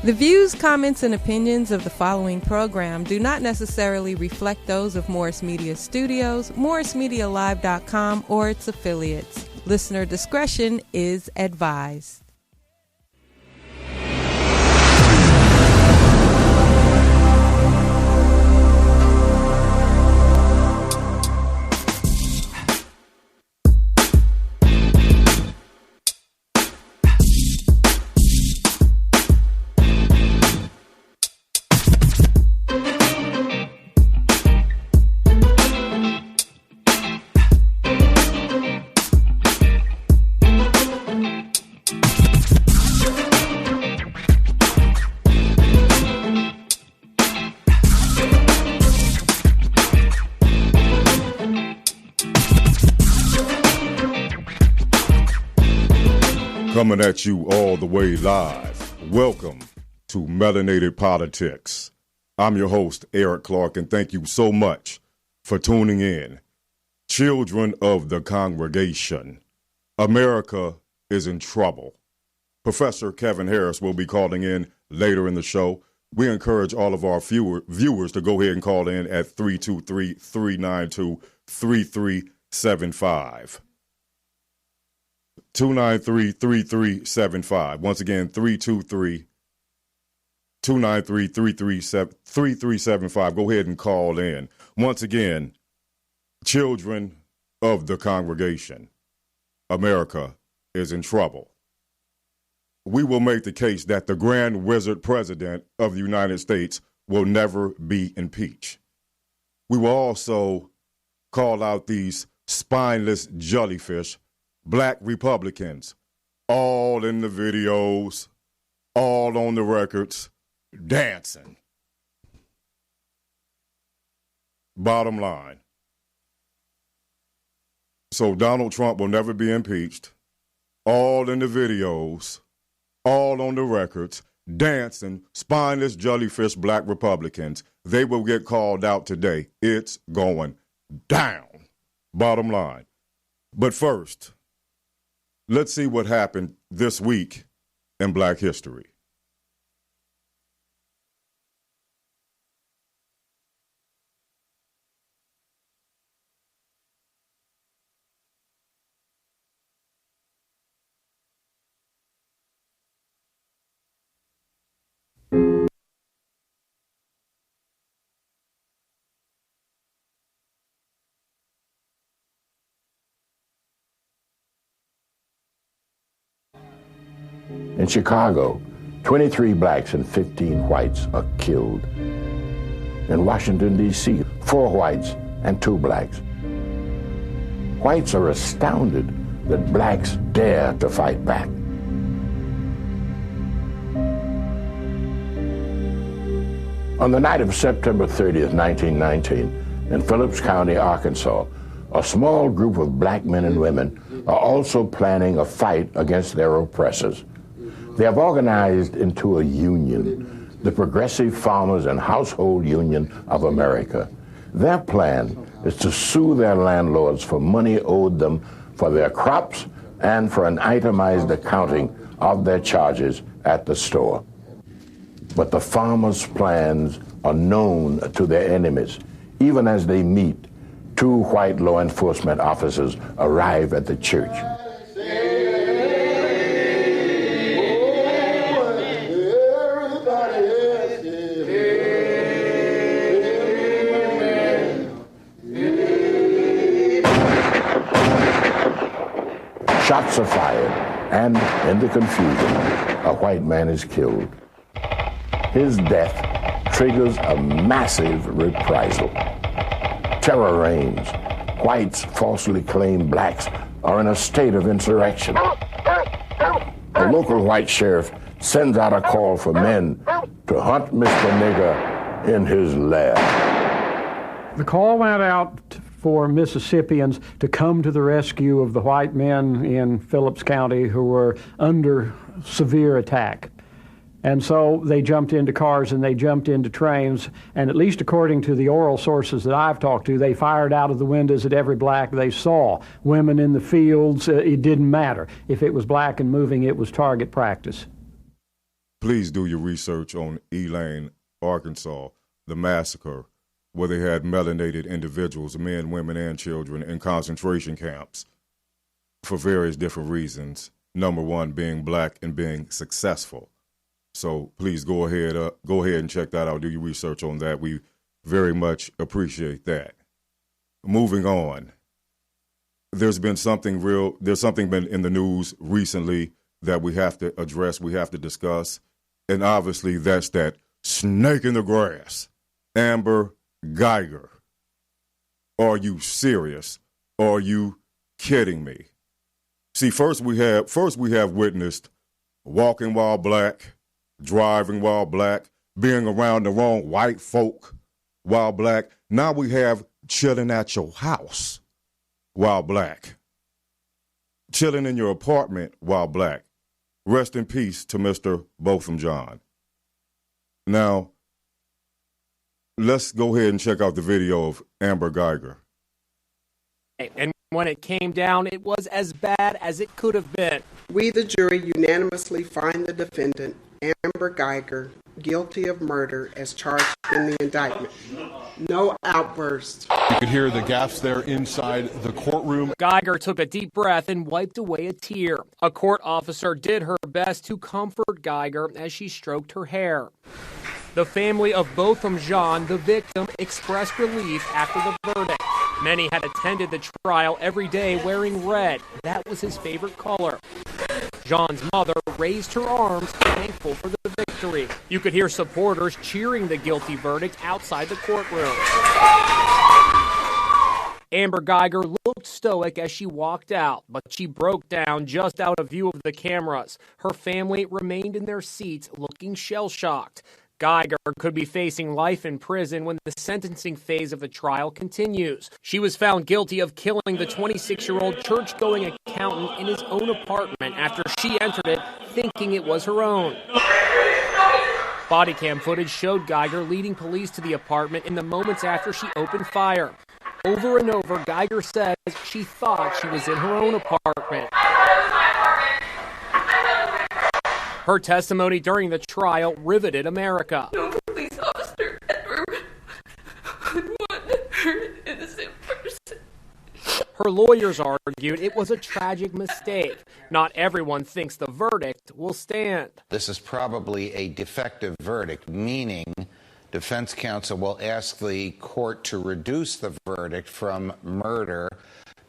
The views, comments, and opinions of the following program do not necessarily reflect those of Morris Media Studios, MorrisMediaLive.com, or its affiliates. Listener discretion is advised. Coming at you all the way live. Welcome to Melanated Politics. I'm your host, Eric Clark, and thank you so much for tuning in. Children of the congregation, America is in trouble. Professor Kevin Harris will be calling in later in the show. We encourage all of our viewers to go ahead and call in at 323-392-3375. 293-3375. Once again, 323-293-3375. Go ahead and call in. Once again, children of the congregation, America is in trouble. We will make the case that the Grand Wizard President of the United States will never be impeached. We will also call out these spineless jellyfish, Black Republicans, all in the videos, all on the records, dancing. Bottom line. So Donald Trump will never be impeached, all in the videos, all on the records, dancing, spineless jellyfish Black Republicans. They will get called out today. It's going down. Bottom line. But first, let's see what happened this week in Black history. In Chicago, 23 blacks and 15 whites are killed. In Washington, D.C., 4 whites and 2 blacks. Whites are astounded that blacks dare to fight back. On the night of September 30th, 1919, in Phillips County, Arkansas, a small group of black men and women are also planning a fight against their oppressors. They have organized into a union, the Progressive Farmers and Household Union of America. Their plan is to sue their landlords for money owed them for their crops and for an itemized accounting of their charges at the store. But the farmers' plans are known to their enemies. Even as they meet, 2 white law enforcement officers arrive at the church. Shots are fired, and in the confusion, a white man is killed. His death triggers a massive reprisal. Terror reigns. Whites falsely claim blacks are in a state of insurrection. The local white sheriff sends out a call for men to hunt Mr. Nigger in his lair. The call went out for Mississippians to come to the rescue of the white men in Phillips County who were under severe attack. And so they jumped into cars and they jumped into trains, and at least according to the oral sources that I've talked to, they fired out of the windows at every black they saw. Women in the fields, it didn't matter. If it was black and moving, it was target practice. please do your research on Elaine, Arkansas, the massacre where they had melanated individuals, men, women, and children, in concentration camps for various different reasons. Number one, being black and being successful. So please go ahead and check that out. Do your research on that. We very much appreciate that. Moving on. There's something been in the news recently that we have to address, we have to discuss. And obviously that's that snake in the grass, Amber Geiger. Are you serious? Are you kidding me? See, first we have witnessed walking while black, driving while black, being around the wrong white folk while black. Now we have chilling at your house while black, chilling in your apartment while black. Rest in peace to Mr. Botham John. Now, let's go ahead and check out the video of Amber Geiger. And when it came down, it was as bad as it could have been. We, the jury, unanimously find the defendant, Amber Geiger, guilty of murder as charged in the indictment. No outburst. You could hear the gasps there inside the courtroom. Guyger took a deep breath and wiped away a tear. A court officer did her best to comfort Guyger as she stroked her hair. The family of Botham Jean, the victim, expressed relief after the verdict. Many had attended the trial every day wearing red. That was his favorite color. Jean's mother raised her arms, thankful for the victory. You could hear supporters cheering the guilty verdict outside the courtroom. Amber Geiger looked stoic as she walked out, but she broke down just out of view of the cameras. Her family remained in their seats, looking shell-shocked. Guyger could be facing life in prison when the sentencing phase of the trial continues. She was found guilty of killing the 26-year-old church-going accountant in his own apartment after she entered it thinking it was her own. Body cam footage showed Guyger leading police to the apartment in the moments after she opened fire. Over and over, Guyger says she thought she was in her own apartment. Her testimony during the trial riveted America. No police officer ever would want to hurt an innocent person. Her lawyers argued it was a tragic mistake. Not everyone thinks the verdict will stand. This is probably a defective verdict, meaning defense counsel will ask the court to reduce the verdict from murder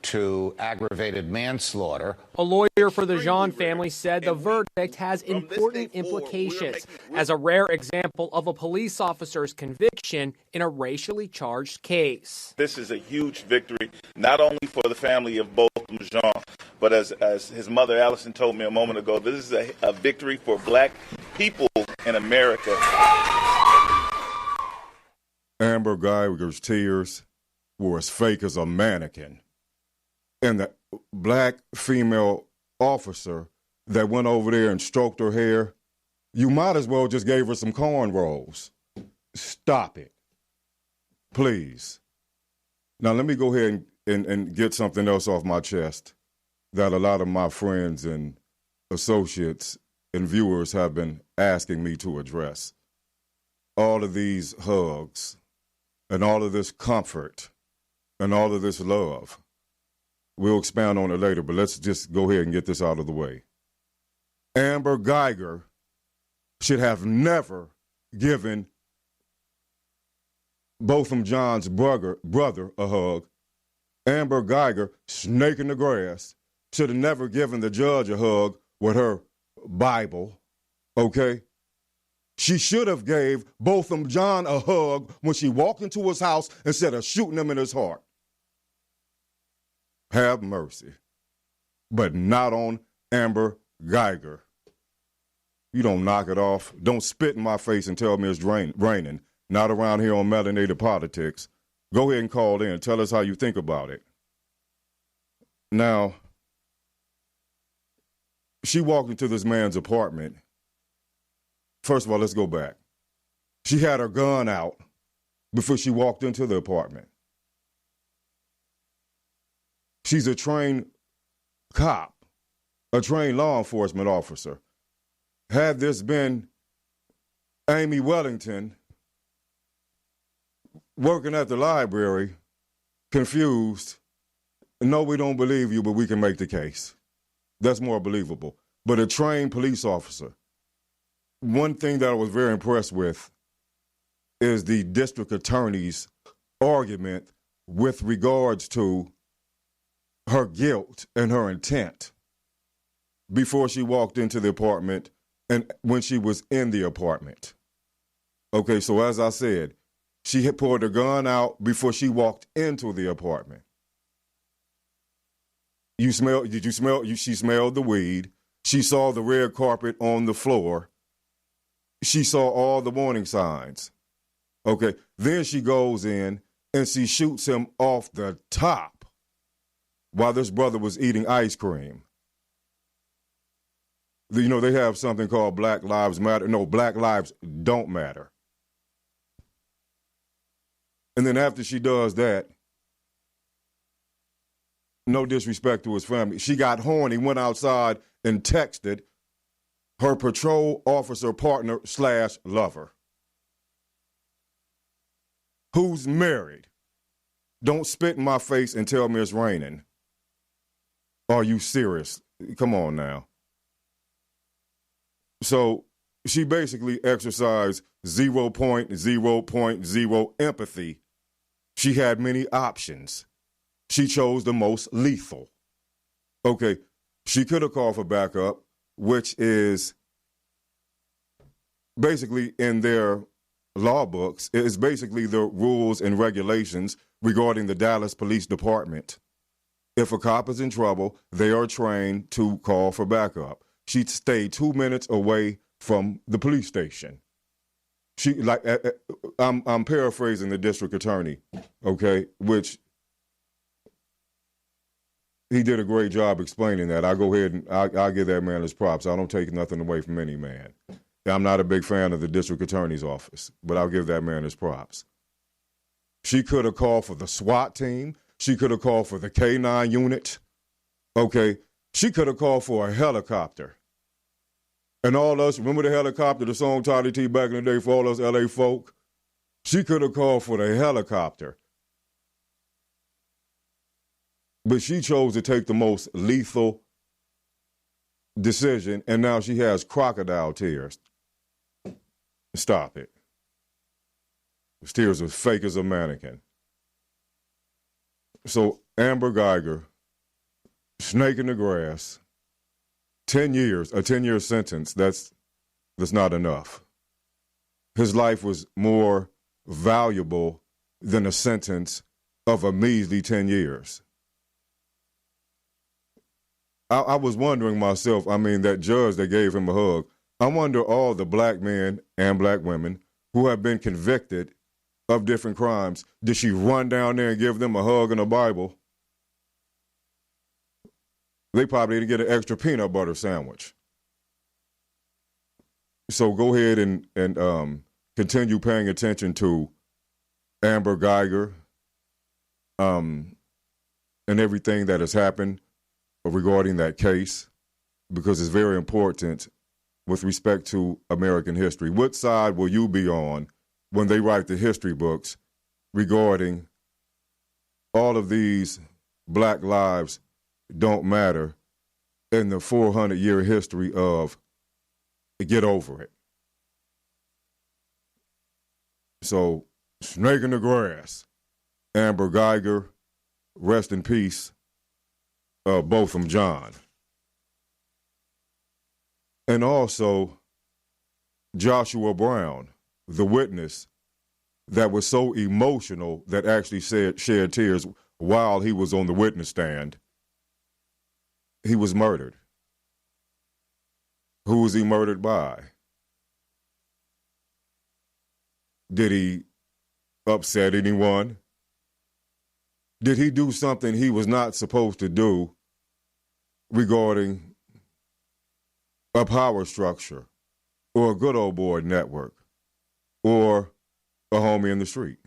to aggravated manslaughter. A lawyer for the Jean family said the verdict has important implications as a rare example of a police officer's conviction in a racially charged case. This is a huge victory, not only for the family of Botham Jean, but as his mother Allison told me a moment ago, this is a victory for black people in America. Amber Geiger's tears were as fake as a mannequin. And the black female officer that went over there and stroked her hair, you might as well just gave her some cornrows. Stop it. Please. Now, let me go ahead and get something else off my chest that a lot of my friends and associates and viewers have been asking me to address. All of these hugs and all of this comfort and all of this love. We'll expound on it later, but let's just go ahead and get this out of the way. Amber Geiger should have never given Botham John's brother a hug. Amber Geiger, snake in the grass, should have never given the judge a hug with her Bible, okay? She should have gave Botham John a hug when she walked into his house instead of shooting him in his heart. Have mercy. But not on Amber Geiger. You don't knock it off. Don't spit in my face and tell me it's raining. Not around here on Melanated Politics. Go ahead and call in. Tell us how you think about it. Now, she walked into this man's apartment. First of all, let's go back. She had her gun out before she walked into the apartment. She's a trained cop, a trained law enforcement officer. Had this been Amy Wellington, working at the library, confused. No, we don't believe you, but we can make the case. That's more believable. But a trained police officer, one thing that I was very impressed with is the district attorney's argument with regards to her guilt and her intent before she walked into the apartment and when she was in the apartment. Okay, so as I said, she had pulled her gun out before she walked into the apartment. She smelled the weed. She saw the red carpet on the floor. She saw all the warning signs. Okay, then she goes in and she shoots him off the top while this brother was eating ice cream. You know, they have something called Black Lives Matter. No, Black Lives Don't Matter. And then after she does that, no disrespect to his family, she got horny, went outside and texted her patrol officer partner / lover, who's married. Don't spit in my face and tell me it's raining. Are you serious? Come on now. So she basically exercised 0.0.0 empathy. She had many options. She chose the most lethal. Okay, she could have called for backup, which is basically in their law books, is basically the rules and regulations regarding the Dallas Police Department. If a cop is in trouble, they are trained to call for backup. She stayed 2 minutes away from the police station. I'm paraphrasing the district attorney, okay, which he did a great job explaining that. I'll go ahead and I'll give that man his props. I don't take nothing away from any man. I'm not a big fan of the district attorney's office, but I'll give that man his props. She could have called for the SWAT team. She could have called for the K-9 unit. Okay, she could have called for a helicopter. And all us, remember the helicopter, the song Toddy T back in the day for all us LA folk? She could have called for the helicopter. But she chose to take the most lethal decision, and now she has crocodile tears. Stop it. Those tears are fake as a mannequin. So Amber Geiger, snake in the grass, 10 years, a 10-year sentence, that's not enough. His life was more valuable than a sentence of a measly 10 years. I was wondering myself, that judge that gave him a hug, I wonder all the black men and black women who have been convicted of different crimes, did she run down there and give them a hug and a Bible? They probably didn't get an extra peanut butter sandwich. So go ahead and continue paying attention to Amber Geiger and everything that has happened regarding that case, because it's very important with respect to American history. What side will you be on when they write the history books regarding all of these Black lives don't matter in the 400-year history of get over it? So, snake in the grass. Amber Geiger, rest in peace, Botham Jean. And also, Joshua Brown, the witness that was so emotional that actually shed tears while he was on the witness stand. He was murdered. Who was he murdered by? Did he upset anyone? Did he do something he was not supposed to do regarding a power structure or a good old boy network or a homie in the street?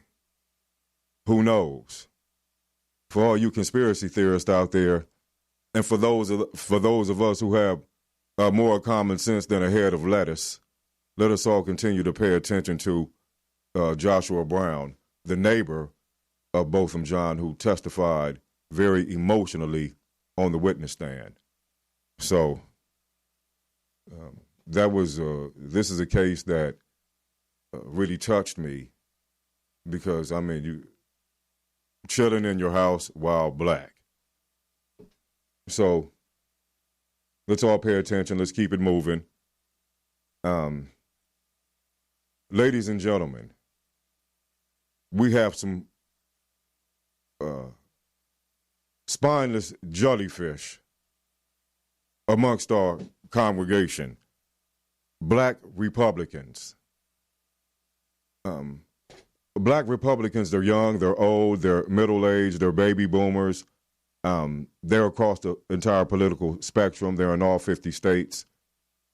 Who knows? For all you conspiracy theorists out there, and for those of us who have more common sense than a head of lettuce, let us all continue to pay attention to Joshua Brown, the neighbor of Botham Jean, who testified very emotionally on the witness stand. So this is a case that really touched me because, I mean, you chilling in your house while black. So let's all pay attention. Let's keep it moving. Ladies and gentlemen, we have some spineless jellyfish amongst our congregation, black Republicans. Black Republicans, they're young, they're old, they're middle-aged, they're baby boomers. They're across the entire political spectrum. They're in all 50 states.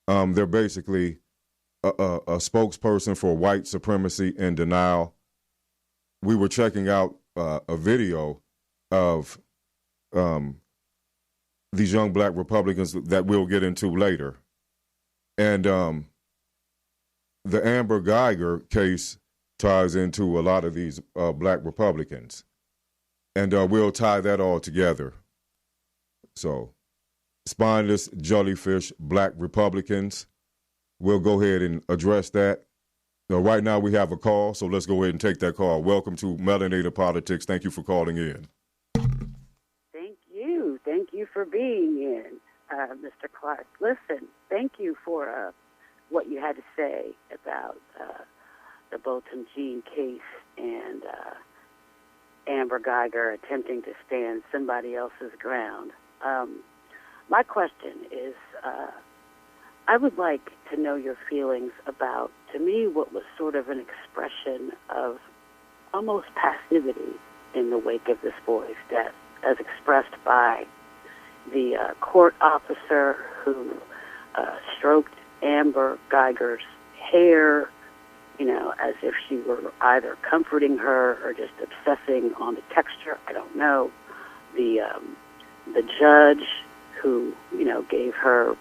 They're basically a spokesperson for white supremacy and denial. We were checking out a video of these young black Republicans that we'll get into later. And the Amber Geiger case ties into a lot of these black Republicans. And we'll tie that all together. So, spineless jellyfish, black Republicans. We'll go ahead and address that. Right now we have a call, so let's go ahead and take that call. Welcome to Melanated Politics. Thank you for calling in. Thank you. Thank you for being in, Mr. Clark. Listen, thank you for what you had to say about the Botham Jean case and Amber Geiger attempting to stand somebody else's ground. My question is, I would like to know your feelings about, to me, what was sort of an expression of almost passivity in the wake of this boy's death, as expressed by the court officer who stroked Amber Geiger's hair, you know, as if she were either comforting her or just obsessing on the texture. I don't know. The judge who, you know, gave her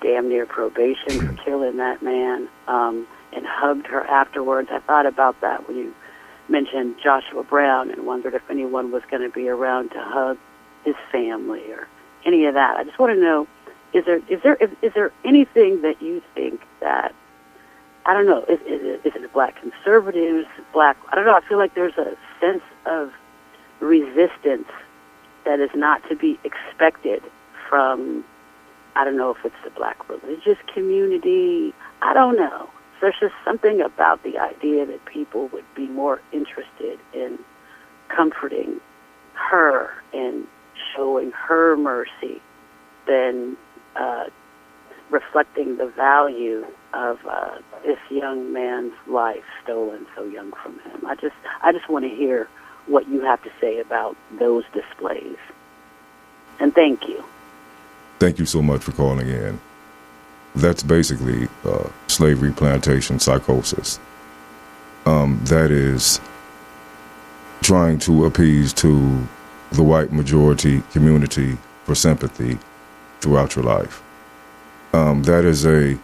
damn near probation for killing that man, and hugged her afterwards. I thought about that when you mentioned Joshua Brown and wondered if anyone was going to be around to hug his family or any of that. I just want to know, is there anything that you think that, I don't know, is it black conservatives, black, I don't know, I feel like there's a sense of resistance that is not to be expected from, I don't know if it's the black religious community, I don't know. There's just something about the idea that people would be more interested in comforting her and showing her mercy than reflecting the value of this young man's life stolen so young from him. I just want to hear what you have to say about those displays. And thank you. Thank you so much for calling in. That's basically slavery plantation psychosis. That is trying to appease to the white majority community for sympathy throughout your life. That is a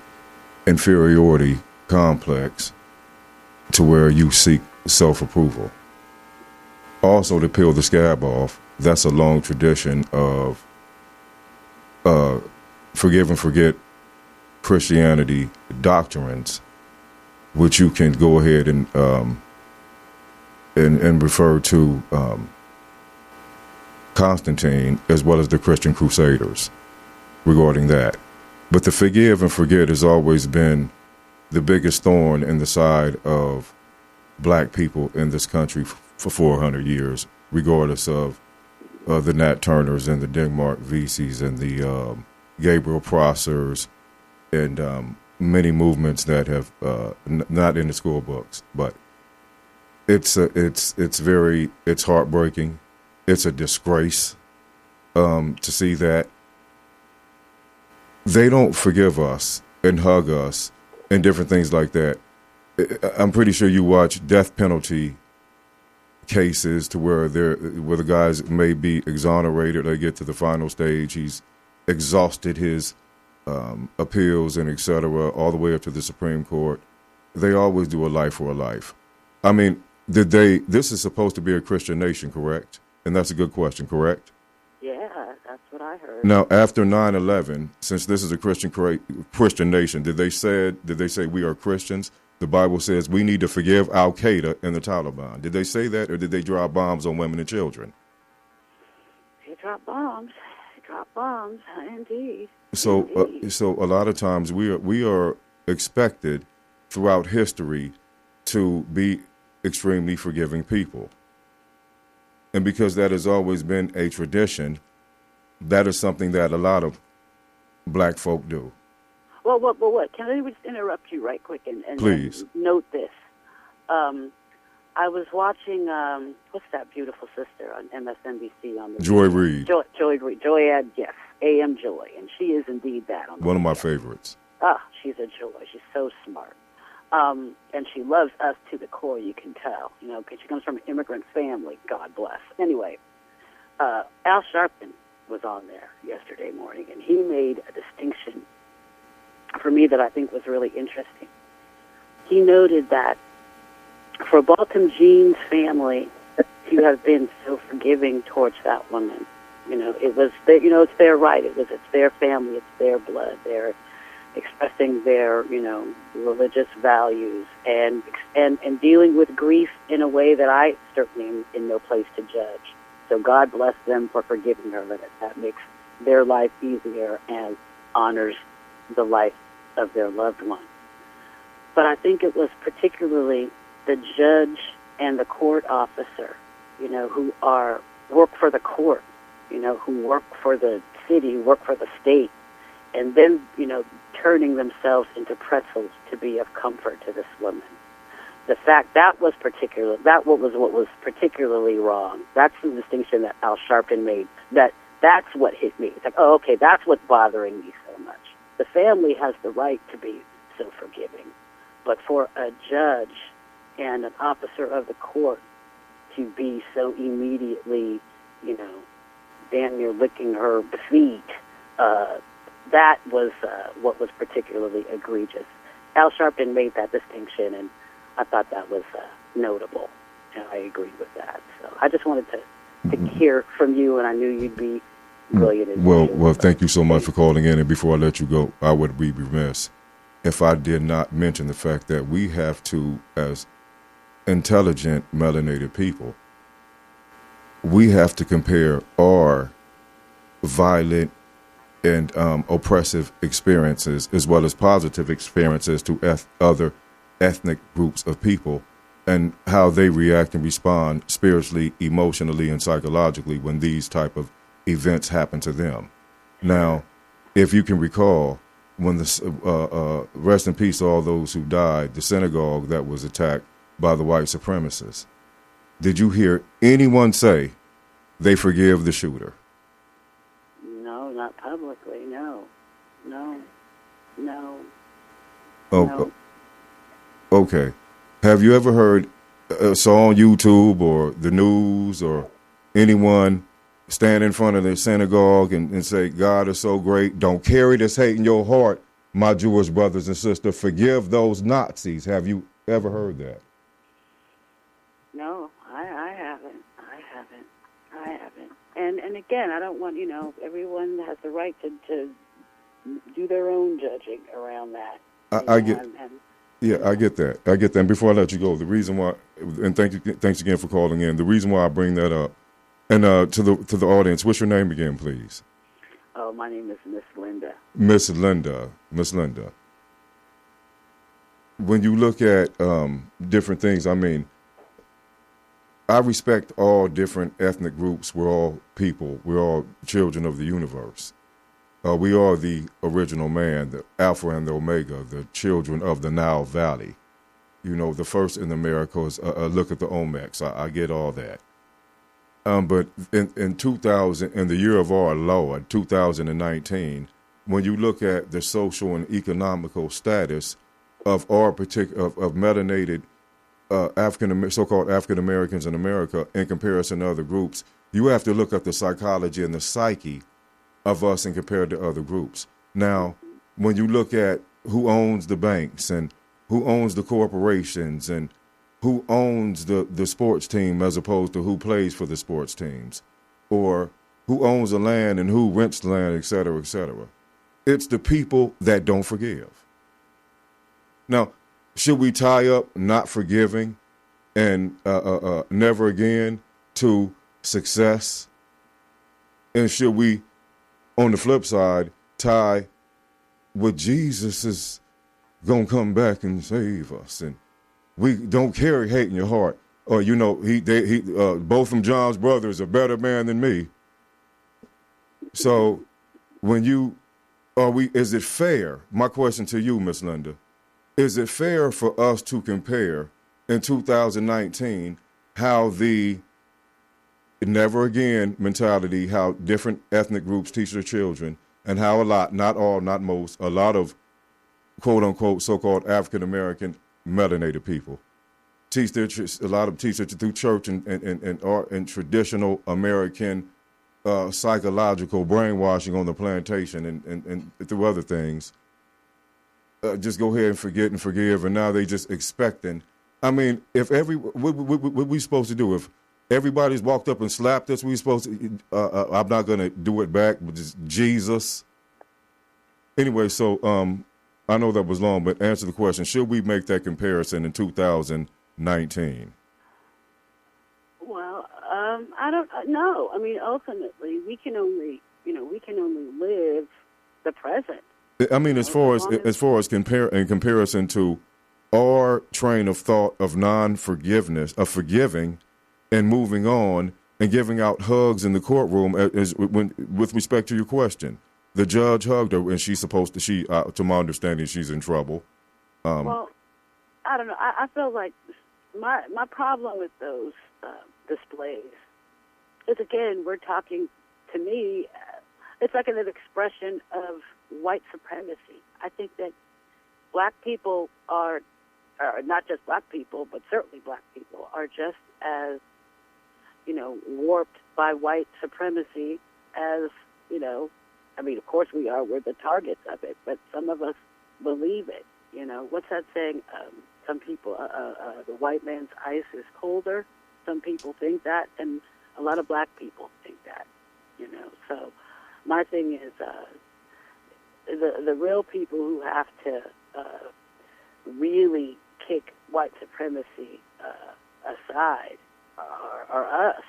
inferiority complex to where you seek self-approval. Also, to peel the scab off, that's a long tradition of forgive and forget Christianity doctrines, which you can go ahead and refer to Constantine as well as the Christian Crusaders regarding that. But the forgive and forget has always been the biggest thorn in the side of black people in this country for 400 years, regardless of the Nat Turners and the Denmark Vesey's and the Gabriel Prossers and many movements that have not in the school books. But it's heartbreaking. It's a disgrace to see that they don't forgive us and hug us and different things like that. I'm pretty sure you watch death penalty cases to where the guys may be exonerated. They get to the final stage. He's exhausted his appeals and et cetera, all the way up to the Supreme Court. They always do a life for a life. I mean, this is supposed to be a Christian nation, correct? And that's a good question, correct? Yeah, that's what I heard. Now, after 9/11, since this is a Christian nation, did they say we are Christians? The Bible says we need to forgive Al Qaeda and the Taliban. Did they say that, or did they drop bombs on women and children? They drop bombs. Indeed. So a lot of times we are expected throughout history to be extremely forgiving people. And because that has always been a tradition, that is something that a lot of black folk do. Well, what? Can I just interrupt you right quick and Please. Note this? I was watching, what's that beautiful sister on MSNBC? On the Joy Reid. Joy Reid. Joy, yes, AM Joy. And she is indeed that. One of my favorites. She's a joy. She's so smart. And she loves us to the core, you can tell, because she comes from an immigrant family, God bless. Anyway, Al Sharpton was on there yesterday morning, and he made a distinction for me that I think was really interesting. He noted that for Baltham Jean's family to have been so forgiving towards that woman, it was, it's their right. It's their family. It's their blood. They're expressing their, religious values and dealing with grief in a way that I certainly am in no place to judge. So God bless them for forgiving her. That makes their life easier and honors the life of their loved one. But I think it was particularly the judge and the court officer, who work for the court, who work for the city, work for the state, and then, turning themselves into pretzels to be of comfort to this woman. The fact what was particularly wrong. That's the distinction that Al Sharpton made. That's what hit me. It's like, oh, okay, that's what's bothering me so much. The family has the right to be so forgiving, but for a judge and an officer of the court to be so immediately, damn near licking her feet, that was what was particularly egregious. Al Sharpton made that distinction, and I thought that was notable, and I agreed with that. So I just wanted to hear from you, and I knew you'd be brilliant. Well, thank you so much for calling in, and before I let you go, I would be remiss if I did not mention the fact that we have to, as intelligent, melanated people, we have to compare our violent and oppressive experiences as well as positive experiences to other ethnic groups of people and how they react and respond spiritually, emotionally, and psychologically when these type of events happen to them. Now, if you can recall, when the rest in peace all those who died, the synagogue that was attacked by the white supremacists, did you hear anyone say they forgive the shooter? No, not publicly. No. Oh, okay. Have you ever heard, saw on YouTube or the news or anyone stand in front of the synagogue and say, God is so great, don't carry this hate in your heart, my Jewish brothers and sisters, forgive those Nazis? Have you ever heard that? No, I haven't. And again, I don't want, everyone has the right to do their own judging around that. I get that. And before I let you go, the reason why, and thanks again for calling in. The reason why I bring that up, and to the audience, what's your name again, please? Oh, my name is Miss Linda. Miss Linda. When you look at different things, I mean, I respect all different ethnic groups. We're all people. We're all children of the universe. We are the original man, the Alpha and the Omega, the children of the Nile Valley. The first in the Americas, look at the Olmecs. I get all that. But in 2000, in the year of our Lord, 2019, when you look at the social and economical status of our of melanated so-called African Americans in America in comparison to other groups, you have to look at the psychology and the psyche of us and compared to other groups. Now, when you look at who owns the banks and who owns the corporations and who owns the sports team as opposed to who plays for the sports teams, or who owns the land and who rents the land, et cetera, et cetera. It's the people that don't forgive. Now, should we tie up not forgiving and never again to success? And should we, on the flip side, tie what Jesus is going to come back and save us? And we don't carry hate in your heart. Or, you know, both of John's brothers are better man than me. So is it fair? My question to you, Miss Linda, is it fair for us to compare in 2019 how the never again mentality, how different ethnic groups teach their children, and how a lot, not all, not most, a lot of quote unquote so-called African American melanated people teach their through church and art and traditional American psychological brainwashing on the plantation and through other things. Just go ahead and forget and forgive, and now they just expecting. I mean, if what we supposed to do? If everybody's walked up and slapped us, we supposed to. I'm not going to do it back, but just Jesus. Anyway, so I know that was long, but answer the question: should we make that comparison in 2019? Well, I don't know. I mean, ultimately, we can only live the present. I mean, as far as in comparison to our train of thought of non-forgiveness, of forgiving and moving on and giving out hugs in the courtroom, with respect to your question, the judge hugged her and to my understanding, she's in trouble. Well, I don't know. I feel like my problem with those displays is, again, we're talking, to me, it's like an expression of white supremacy. I think that black people are not just black people, but certainly black people are just as, warped by white supremacy as, I mean, of course we are. We're the targets of it, but some of us believe it. What's that saying? Some people, the white man's ice is colder. Some people think that, and a lot of black people think that, So my thing is, the real people who have to really kick white supremacy aside are us,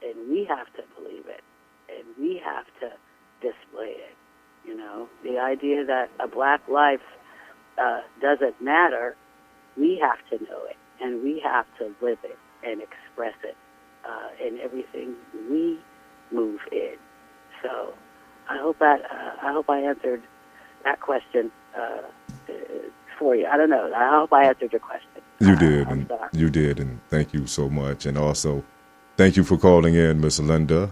and we have to believe it, and we have to display it. The idea that a black life doesn't matter, we have to know it, and we have to live it and express it in everything we move in. So I hope I answered that question for you. I don't know. I hope I answered your question. You did, you did, and thank you so much. And also, thank you for calling in, Miss Linda.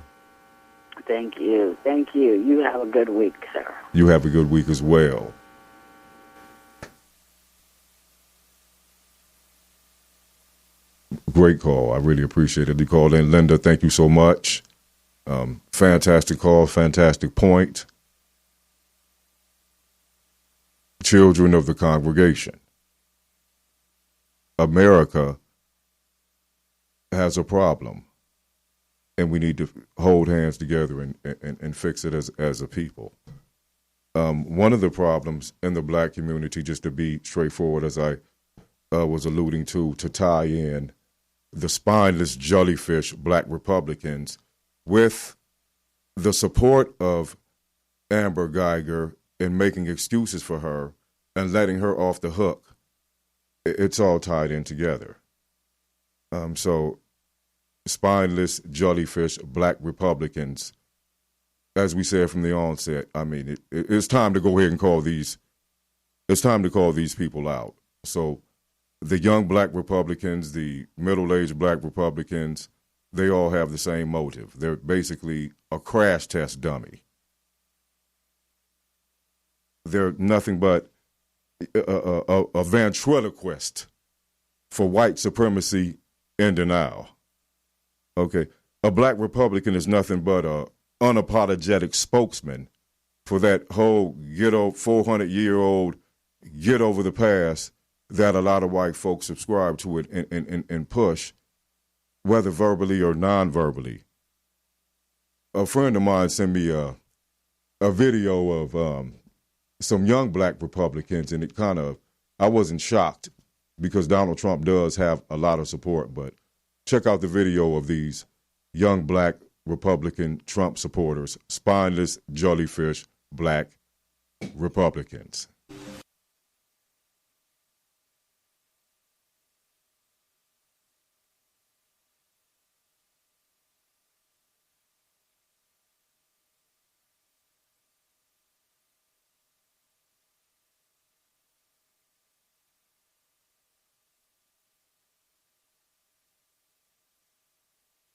Thank you. Thank you. You have a good week, sir. You have a good week as well. Great call. I really appreciate it. You called in, Linda. Thank you so much. Fantastic call. Fantastic point. Children of the congregation. America has a problem, and we need to hold hands together and fix it as a people. One of the problems in the black community, just to be straightforward, as I was alluding to tie in the spineless jellyfish black Republicans with the support of Amber Geiger in making excuses for her and letting her off the hook. It's all tied in together. So spineless jellyfish black Republicans, as we said from the onset, I mean, it's time to go ahead and call these people out. So the young black Republicans, the middle-aged black Republicans, they all have the same motive. They're basically a crash test dummy. They're nothing but a ventriloquist for white supremacy and denial. Okay, a black Republican is nothing but a unapologetic spokesman for that whole 400-year-old get over the past that a lot of white folks subscribe to it and push, whether verbally or non-verbally. A friend of mine sent me a video of some young black Republicans, and it I wasn't shocked because Donald Trump does have a lot of support, but check out the video of these young black Republican Trump supporters, spineless jellyfish black Republicans.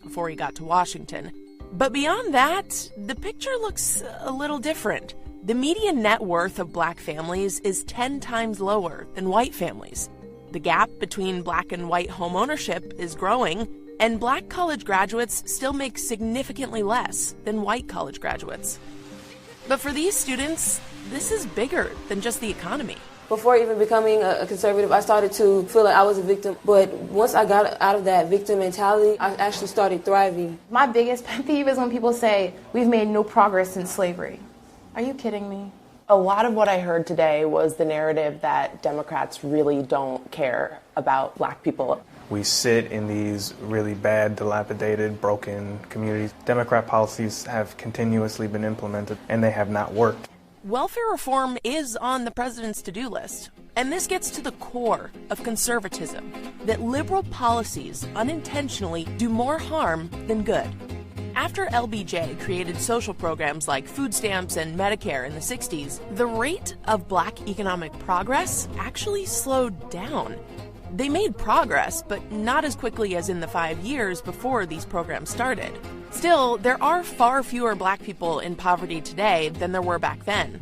Before he got to Washington. But beyond that, the picture looks a little different. The median net worth of black families is 10 times lower than white families. The gap between black and white home ownership is growing, and black college graduates still make significantly less than white college graduates. But for these students, this is bigger than just the economy. Before even becoming a conservative, I started to feel like I was a victim. But once I got out of that victim mentality, I actually started thriving. My biggest pet peeve is when people say, we've made no progress since slavery. Are you kidding me? A lot of what I heard today was the narrative that Democrats really don't care about black people. We sit in these really bad, dilapidated, broken communities. Democrat policies have continuously been implemented, and they have not worked. Welfare reform is on the president's to-do list, and this gets to the core of conservatism, that liberal policies unintentionally do more harm than good. After LBJ created social programs like food stamps and Medicare in the 60s, the rate of black economic progress actually slowed down. They made progress, but not as quickly as in the 5 years before these programs started. Still, there are far fewer black people in poverty today than there were back then.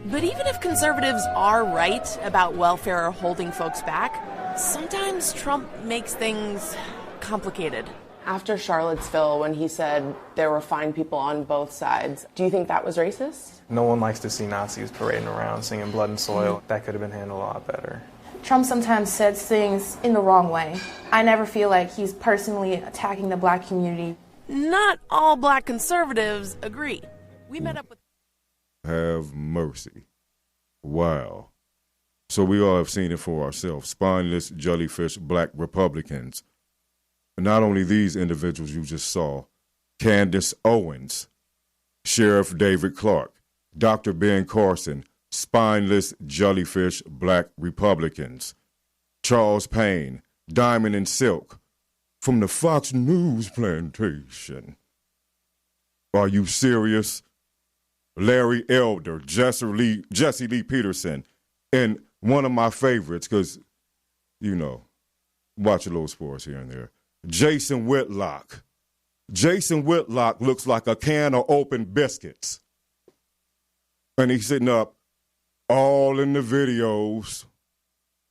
But even if conservatives are right about welfare holding folks back, sometimes Trump makes things complicated. After Charlottesville, when he said there were fine people on both sides, do you think that was racist? No one likes to see Nazis parading around singing Blood and Soil. That could have been handled a lot better. Trump sometimes says things in the wrong way. I never feel like he's personally attacking the black community. Not all black conservatives agree. We met up with... Have mercy. Wow. So we all have seen it for ourselves. Spineless jellyfish black Republicans. Not only these individuals you just saw, Candace Owens, Sheriff David Clark, Dr. Ben Carson, spineless jellyfish black Republicans, Charles Payne, Diamond and Silk, from the Fox News plantation. Are you serious? Larry Elder, Jesse Lee Peterson, and one of my favorites, because, you know, watch a little sports here and there, Jason Whitlock. Jason Whitlock looks like a can of open biscuits. And he's sitting up all in the videos,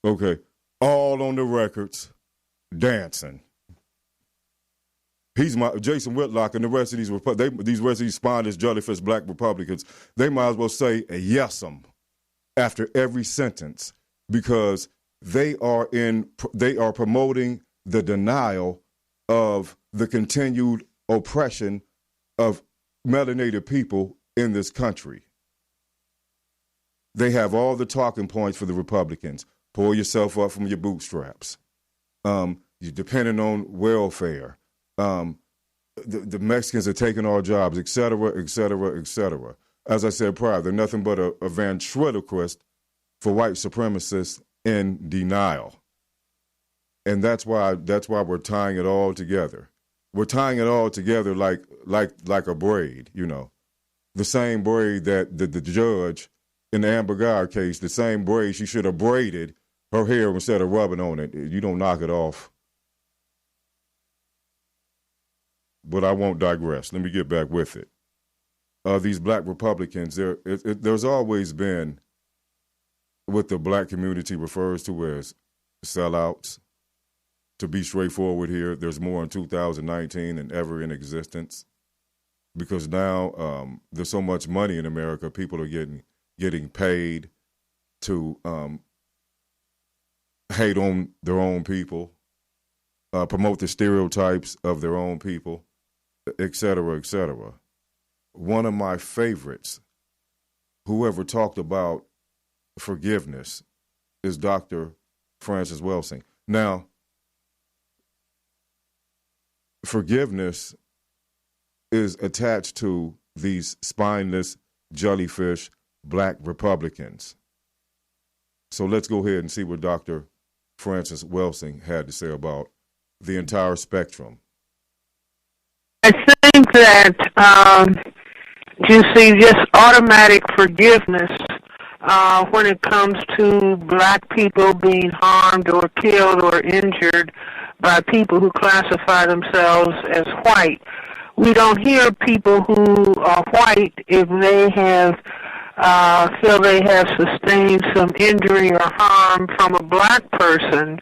okay, all on the records, dancing. He's my Jason Whitlock, and the rest of these spineless jellyfish black Republicans. They might as well say a yes'em after every sentence, because they are promoting the denial of the continued oppression of melanated people in this country. They have all the talking points for the Republicans. Pull yourself up from your bootstraps. You're depending on welfare. The Mexicans are taking our jobs, et cetera, et cetera, et cetera. As I said prior, they're nothing but a ventriloquist for white supremacists in denial. And that's why we're tying it all together. We're tying it all together like a braid, you know. The same braid that the judge in the Amber Geiger case, the same braid she should have braided her hair instead of rubbing on it. You don't knock it off. But I won't digress. Let me get back with it. These black Republicans, there's always been what the black community refers to as sellouts. To be straightforward here, there's more in 2019 than ever in existence, because now there's so much money in America, people are getting paid to hate on their own people, promote the stereotypes of their own people, et cetera, et cetera. One of my favorites, whoever talked about forgiveness, is Dr. Frances Welsing. Now, forgiveness is attached to these spineless, jellyfish, black Republicans. So let's go ahead and see what Dr. Frances Welsing had to say about the entire spectrum. I think that, you see, just automatic forgiveness when it comes to black people being harmed or killed or injured by people who classify themselves as white. We don't hear people who are white if they have feel they have sustained some injury or harm from a black person.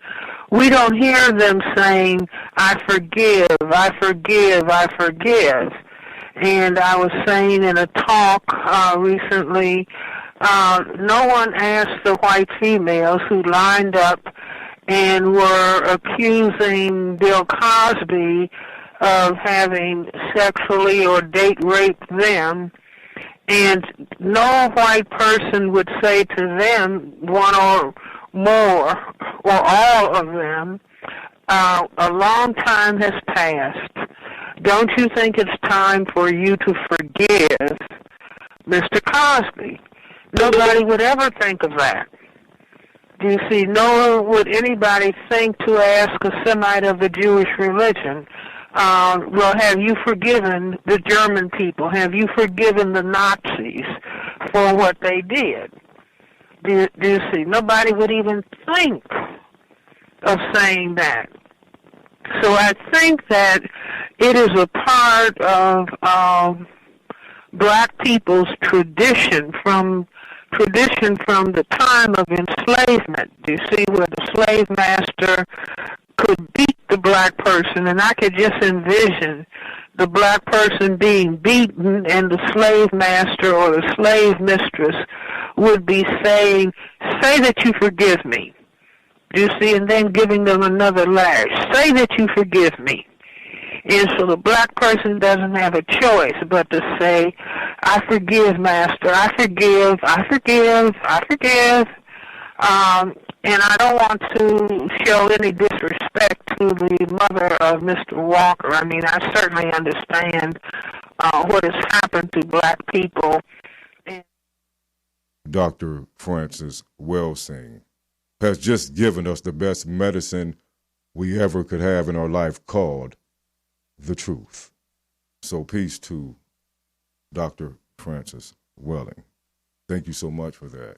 We don't hear them saying, I forgive, I forgive, I forgive. And I was saying in a talk recently, no one asked the white females who lined up and were accusing Bill Cosby of having sexually or date raped them, and no white person would say to them, one or more, or all of them, a long time has passed. Don't you think it's time for you to forgive Mr. Cosby? Nobody would ever think of that. Do you see? Nor would anybody think to ask a Semite of the Jewish religion, well, have you forgiven the German people? Have you forgiven the Nazis for what they did? Do you see? Nobody would even think of saying that. So I think that it is a part of black people's tradition from the time of enslavement. You see, where the slave master could beat the black person, and I could just envision the black person being beaten, and the slave master or the slave mistress would be saying, say that you forgive me. You see, and then giving them another lash. Say that you forgive me. And so the black person doesn't have a choice but to say, I forgive, master. I forgive. I forgive. I forgive. And I don't want to show any disrespect to the mother of Mr. Walker. I mean, I certainly understand what has happened to black people. Dr. Frances Welsing has just given us the best medicine we ever could have in our life, called the truth. So peace to Dr. Frances Welsing. Thank you so much for that.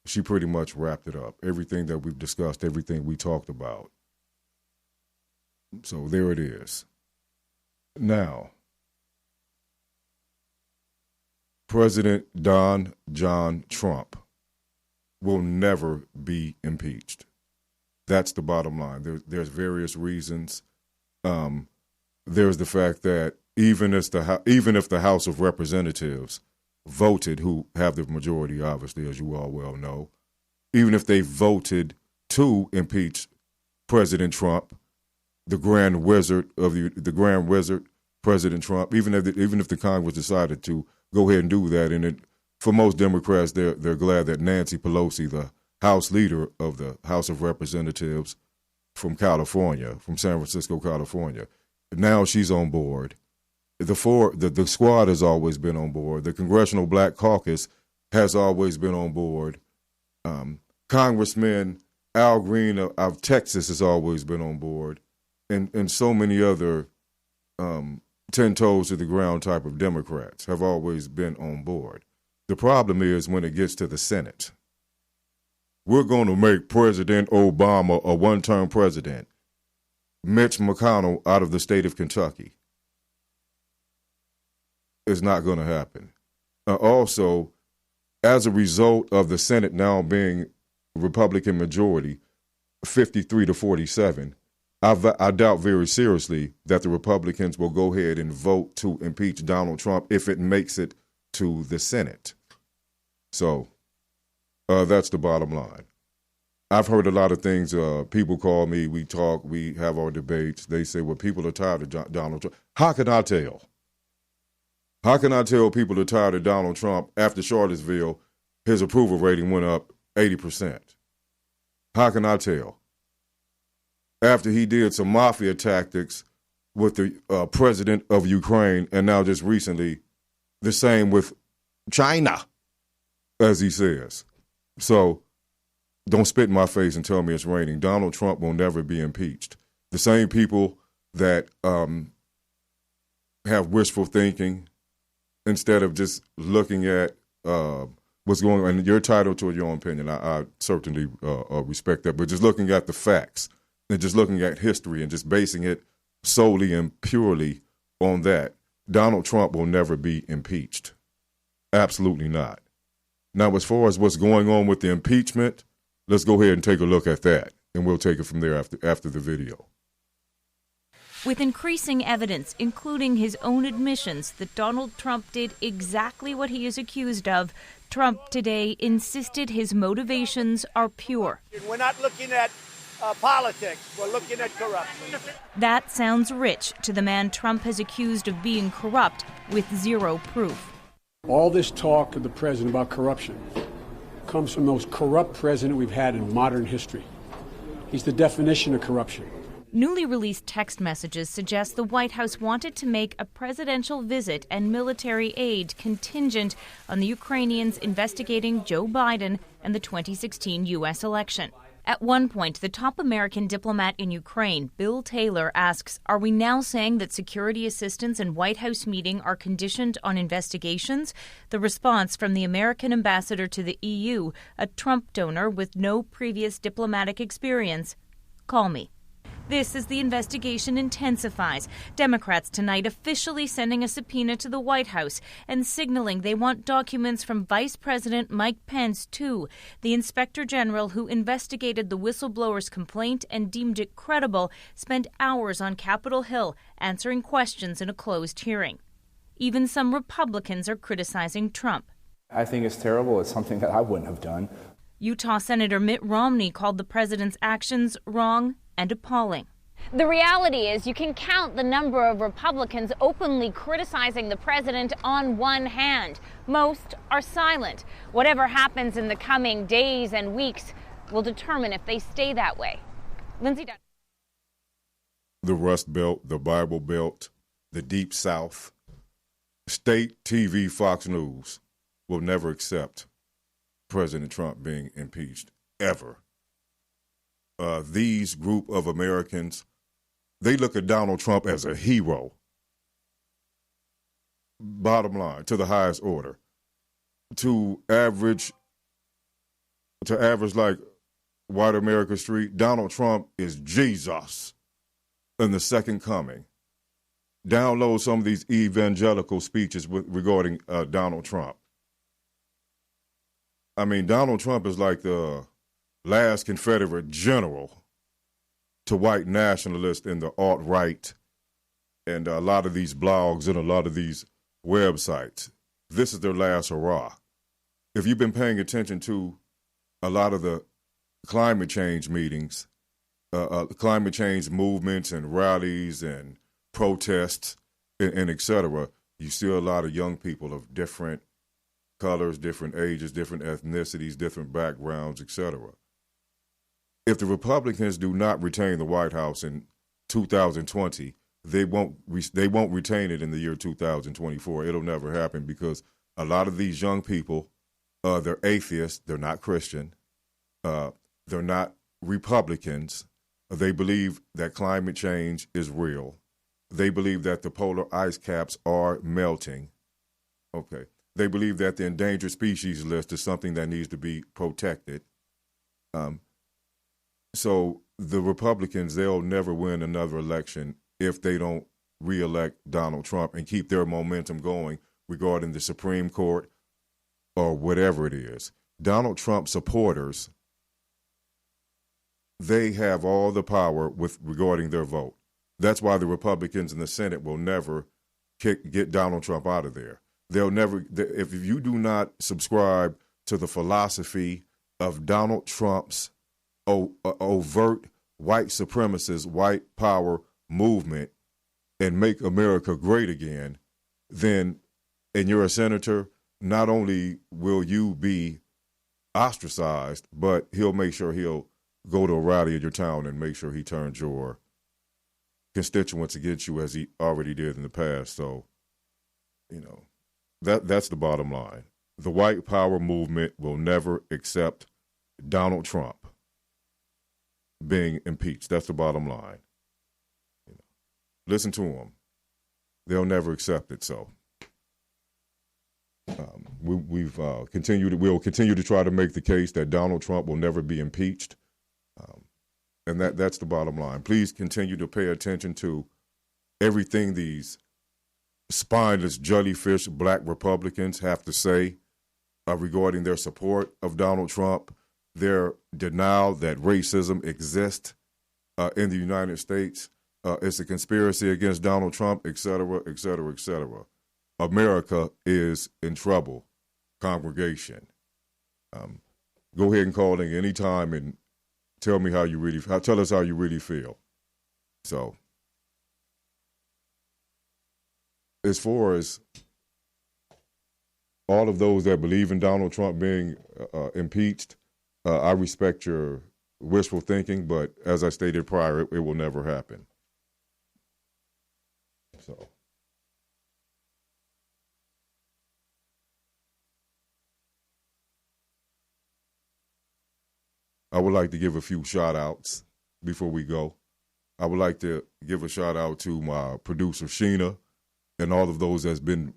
She pretty much wrapped it up. Everything that we've discussed, everything we talked about. So there it is. Now, President John Trump will never be impeached. That's the bottom line. There's various reasons. There's the fact that even if the House of Representatives voted, who have the majority, obviously, as you all well know, even if they voted to impeach President Trump, the Grand Wizard, President Trump, even if the Congress decided to go ahead and do that, and for most Democrats, they're glad that Nancy Pelosi, the House leader of the House of Representatives from California, from San Francisco, California, now she's on board. The squad has always been on board. The Congressional Black Caucus has always been on board. Congressman Al Green of Texas has always been on board, and so many other 10 toes to the ground type of Democrats have always been on board. The problem is when it gets to the Senate. We're going to make President Obama a one-term president. Mitch McConnell out of the state of Kentucky. Is not going to happen. Also, as a result of the Senate now being Republican majority, 53 to 47, I doubt very seriously that the Republicans will go ahead and vote to impeach Donald Trump if it makes it to the Senate. So that's the bottom line. I've heard a lot of things. People call me, we talk, we have our debates. They say, well, people are tired of Donald Trump. How can I tell? How can I tell people are tired of Donald Trump after Charlottesville, his approval rating went up 80%? How can I tell? After he did some mafia tactics with the president of Ukraine, and now just recently, the same with China, as he says. So don't spit in my face and tell me it's raining. Donald Trump will never be impeached. The same people that have wishful thinking instead of just looking at what's going on. And you're entitled to your own opinion. I certainly respect that. But just looking at the facts and just looking at history and just basing it solely and purely on that, Donald Trump will never be impeached. Absolutely not. Now, as far as what's going on with the impeachment, let's go ahead and take a look at that, and we'll take it from there after the video. With increasing evidence, including his own admissions that Donald Trump did exactly what he is accused of, Trump today insisted his motivations are pure. We're not looking at politics, we're looking at corruption. That sounds rich to the man Trump has accused of being corrupt with zero proof. All this talk of the president about corruption comes from the most corrupt president we've had in modern history. He's the definition of corruption. Newly released text messages suggest the White House wanted to make a presidential visit and military aid contingent on the Ukrainians investigating Joe Biden and the 2016 U.S. election. At one point, the top American diplomat in Ukraine, Bill Taylor, asks, are we now saying that security assistance and White House meeting are conditioned on investigations? The response from the American ambassador to the EU, a Trump donor with no previous diplomatic experience, call me. This as the investigation intensifies. Democrats tonight officially sending a subpoena to the White House and signaling they want documents from Vice President Mike Pence, too. The inspector general who investigated the whistleblower's complaint and deemed it credible spent hours on Capitol Hill answering questions in a closed hearing. Even some Republicans are criticizing Trump. I think it's terrible. It's something that I wouldn't have done. Utah Senator Mitt Romney called the president's actions wrong and appalling. The reality is you can count the number of Republicans openly criticizing the president on one hand. Most are silent. Whatever happens in the coming days and weeks will determine if they stay that way. Lindsay Dunn. The Rust Belt, the Bible Belt, the Deep South, state TV, Fox News will never accept President Trump being impeached, ever. These group of Americans, they look at Donald Trump as a hero. Bottom line, to the highest order. To average like white America Street, Donald Trump is Jesus in the second coming. Download some of these evangelical speeches regarding Donald Trump. I mean, Donald Trump is like the last Confederate general to white nationalists in the alt-right and a lot of these blogs and a lot of these websites. This is their last hurrah. If you've been paying attention to a lot of the climate change meetings, climate change movements and rallies and protests and et cetera, you see a lot of young people of different colors, different ages, different ethnicities, different backgrounds, et cetera. If the Republicans do not retain the White House in 2020, they won't retain it in the year 2024. It'll never happen because a lot of these young people, they're atheists, they're not Christian, they're not Republicans. They believe that climate change is real. They believe that the polar ice caps are melting. Okay. They believe that the endangered species list is something that needs to be protected. So the Republicans, they'll never win another election if they don't reelect Donald Trump and keep their momentum going regarding the Supreme Court or whatever it is. Donald Trump supporters they have all the power with regarding their vote. That's why the Republicans in the Senate will never get Donald Trump out of there. They'll never, if you do not subscribe to the philosophy of Donald Trump's overt white supremacist, white power movement and make America great again, then, and you're a senator, not only will you be ostracized, but he'll make sure he'll go to a rally in your town and make sure he turns your constituents against you as he already did in the past. So, you know, that's the bottom line. The white power movement will never accept Donald Trump being impeached. That's the bottom line. You know, listen to them. They'll never accept it. So we'll continue to try to make the case that Donald Trump will never be impeached. And that's the bottom line. Please continue to pay attention to everything these spineless jellyfish black Republicans have to say regarding their support of Donald Trump, their denial that racism exists in the United States. It's a conspiracy against Donald Trump, et cetera, et cetera, et cetera. America is in trouble, congregation. Go ahead and call in anytime and tell me tell us how you really feel. So, as far as all of those that believe in Donald Trump being impeached, I respect your wishful thinking, but as I stated prior, it will never happen. So. I would like to give a few shout-outs before we go. I would like to give a shout-out to my producer, Sheena, and all of those that's been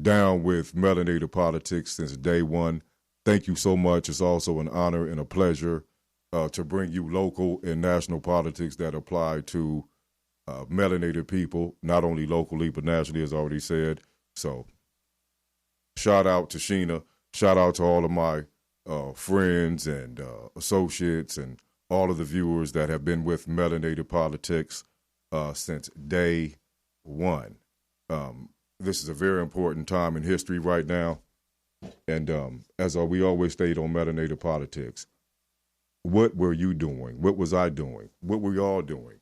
down with Melanated Politics since day one. Thank you so much. It's also an honor and a pleasure to bring you local and national politics that apply to melanated people, not only locally but nationally, as already said. So shout out to Sheena. Shout out to all of my friends and associates and all of the viewers that have been with Melanated Politics since day one. This is a very important time in history right now. And as we always state on Melanated Politics, what were you doing? What was I doing? What were we all doing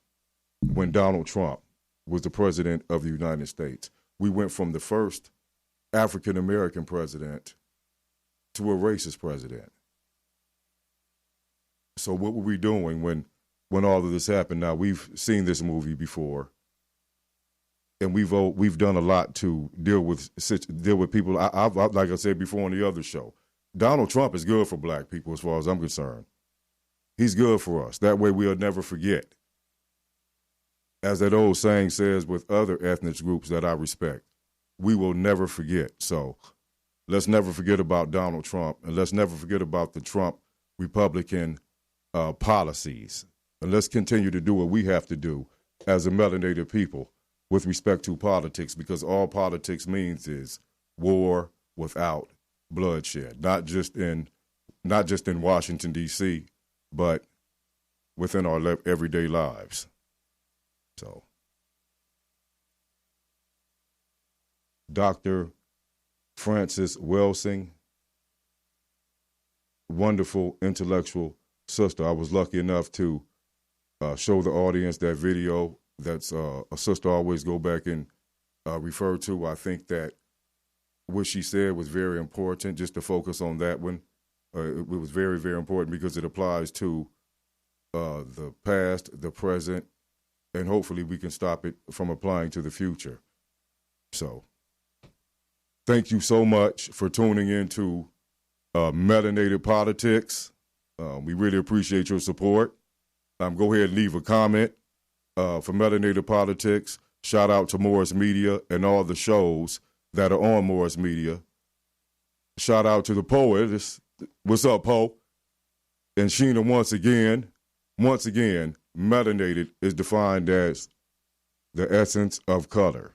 when Donald Trump was the president of the United States? We went from the first African-American president to a racist president. So what were we doing when all of this happened? Now, we've seen this movie before, and we've done a lot to deal with people. I've like I said before on the other show, Donald Trump is good for black people as far as I'm concerned. He's good for us. That way we'll never forget. As that old saying says with other ethnic groups that I respect, we will never forget. So let's never forget about Donald Trump, and let's never forget about the Trump Republican policies. And let's continue to do what we have to do as a melanated people with respect to politics, because all politics means is war without bloodshed, not just in Washington, D.C., but within our everyday lives. So, Dr. Frances Welsing, wonderful intellectual sister. I was lucky enough to show the audience that video that's a sister always go back and refer to. I think that what she said was very important, just to focus on that one. It was very, very important because it applies to the past, the present, and hopefully we can stop it from applying to the future. So thank you so much for tuning in to Melanated Politics. We really appreciate your support. Go ahead and leave a comment for Melanated Politics. Shout out to Morris Media and all the shows that are on Morris Media. Shout out to the poet. What's up, Poe? And Sheena, once again, melanated is defined as the essence of color.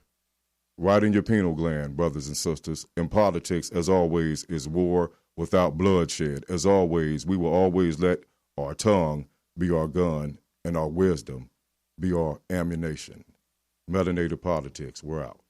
Right in your pineal gland, brothers and sisters. In politics, as always, is war without bloodshed. As always, we will always let our tongue be our gun and our wisdom be our ammunition. Melanated politics, we're out.